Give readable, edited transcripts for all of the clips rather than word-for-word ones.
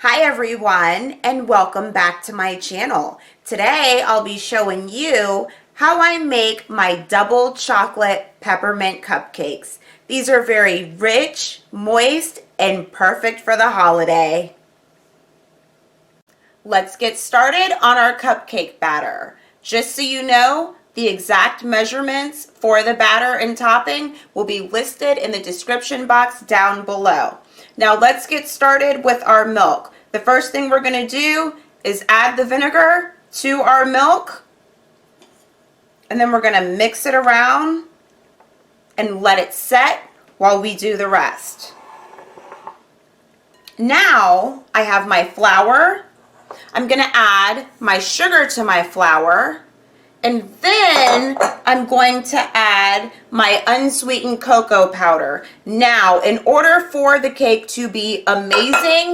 Hi everyone, and welcome back to my channel. Today I'll be showing you how I make my double chocolate peppermint cupcakes. These are very rich, moist, and perfect for the holiday. Let's get started on our cupcake batter. Just so you know, the exact measurements for the batter and topping will be listed in the description box down below. Now let's get started with our milk. The first thing we're going to do is add the vinegar to our milk, and then we're going to mix it around and let it set while we do the rest. Now I have my flour. I'm going to add my sugar to my flour, and then I'm going to add my unsweetened cocoa powder. Now, in order for the cake to be amazing,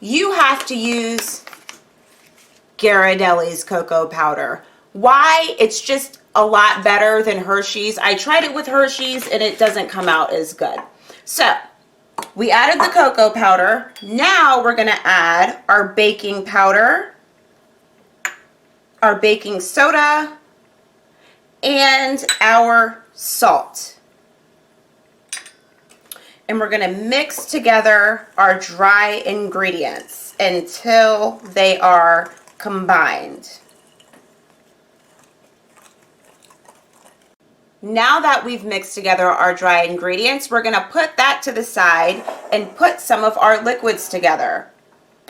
you have to use Ghiradelli's cocoa powder. Why? It's just a lot better than Hershey's. I tried it with Hershey's and it doesn't come out as good. So, we added the cocoa powder. Now we're going to add our baking powder, our baking soda, and our salt. And we're going to mix together our dry ingredients until they are combined. Now that we've mixed together our dry ingredients, we're going to put that to the side and put some of our liquids together.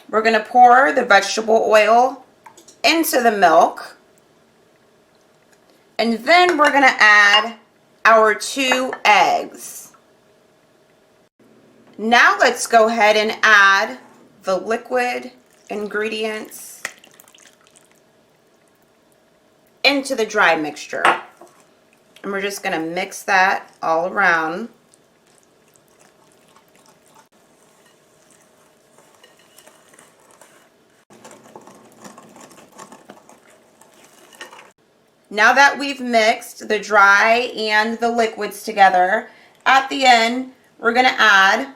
We're going to pour the vegetable oil into the milk, and then we're going to add our 2 eggs. Now let's go ahead and add the liquid ingredients into the dry mixture. And we're just going to mix that all around. Now that we've mixed the dry and the liquids together, at the end we're going to add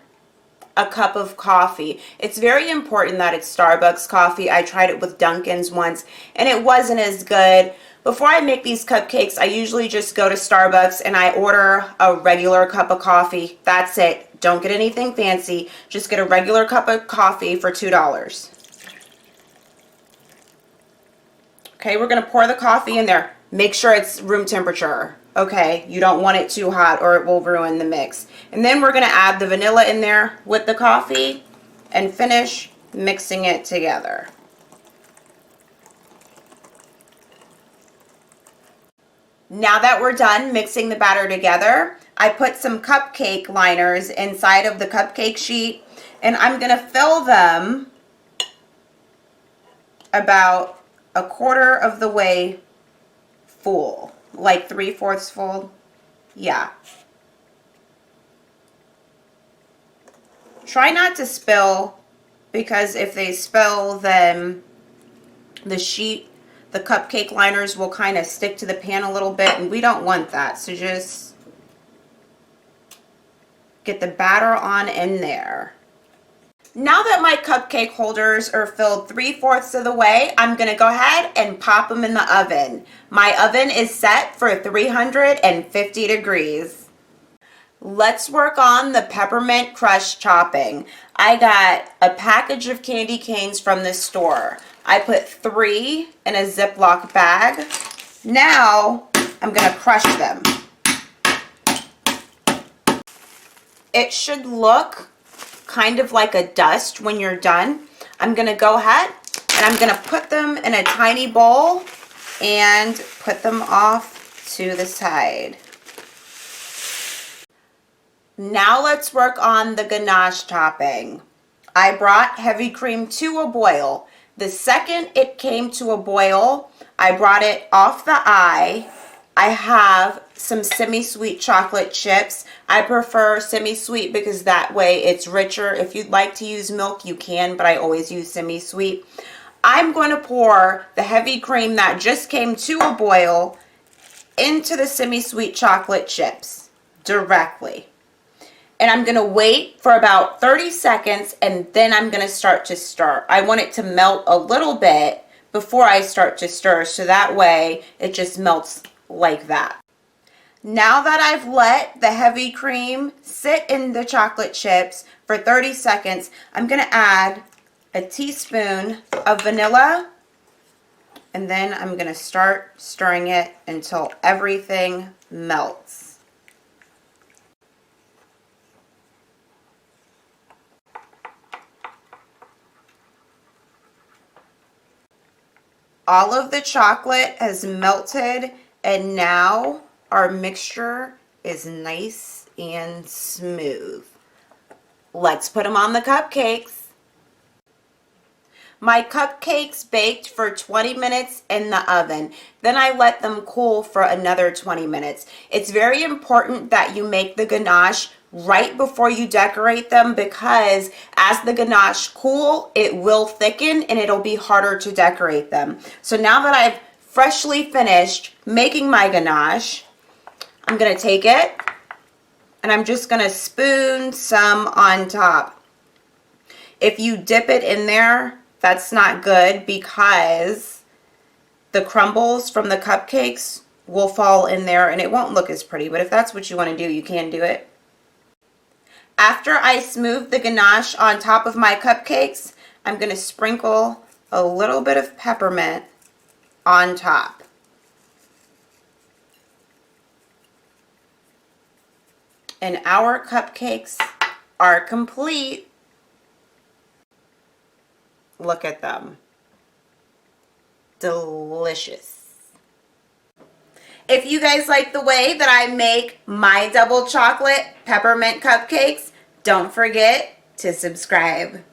a cup of coffee. It's very important that it's Starbucks coffee. I tried it with Dunkin's once and it wasn't as good. Before I make these cupcakes, I usually just go to Starbucks and I order a regular cup of coffee. That's it. Don't get anything fancy. Just get a regular cup of coffee for $2. Okay, we're going to pour the coffee in there. Make sure it's room temperature. Okay, you don't want it too hot or it will ruin the mix. And then we're going to add the vanilla in there with the coffee and finish mixing it together. Now that we're done mixing the batter together, I put some cupcake liners inside of the cupcake sheet, and I'm going to fill them about a quarter of the way full. Like 3/4 full. Yeah. Try not to spill, because if they spill, then the cupcake liners will kind of stick to the pan a little bit, and we don't want that. So just get the batter on in there. Now that my cupcake holders are filled 3/4 of the way, I'm going to go ahead and pop them in the oven. My oven is set for 350 degrees. Let's work on the peppermint crust chopping. I got a package of candy canes from the store. I put 3 in a Ziploc bag. Now I'm going to crush them. It should look kind of like a dust when you're done. I'm going to go ahead and I'm going to put them in a tiny bowl and put them off to the side. Now let's work on the ganache topping. I brought heavy cream to a boil. The second it came to a boil, I brought it off the eye. I have some semi-sweet chocolate chips. I prefer semi-sweet because that way it's richer. If you'd like to use milk, you can, but I always use semi-sweet. I'm going to pour the heavy cream that just came to a boil into the semi-sweet chocolate chips directly. And I'm going to wait for about 30 seconds and then I'm going to start to stir. I want it to melt a little bit before I start to stir, so that way it just melts like that. Now that I've let the heavy cream sit in the chocolate chips for 30 seconds, I'm going to add a teaspoon of vanilla, and then I'm going to start stirring it until everything melts. All of the chocolate has melted, and now our mixture is nice and smooth. Let's put them on the cupcakes. My cupcakes baked for 20 minutes in the oven. Then I let them cool for another 20 minutes. It's very important that you make the ganache right before you decorate them, because as the ganache cool, it will thicken and it'll be harder to decorate them. So now that I've freshly finished making my ganache, I'm going to take it and I'm just going to spoon some on top. If you dip it in there, that's not good, because the crumbles from the cupcakes will fall in there and it won't look as pretty. But if that's what you want to do, you can do it. After I smooth the ganache on top of my cupcakes, I'm going to sprinkle a little bit of peppermint on top. And our cupcakes are complete. Look at them. Delicious. If you guys like the way that I make my double chocolate peppermint cupcakes, don't forget to subscribe.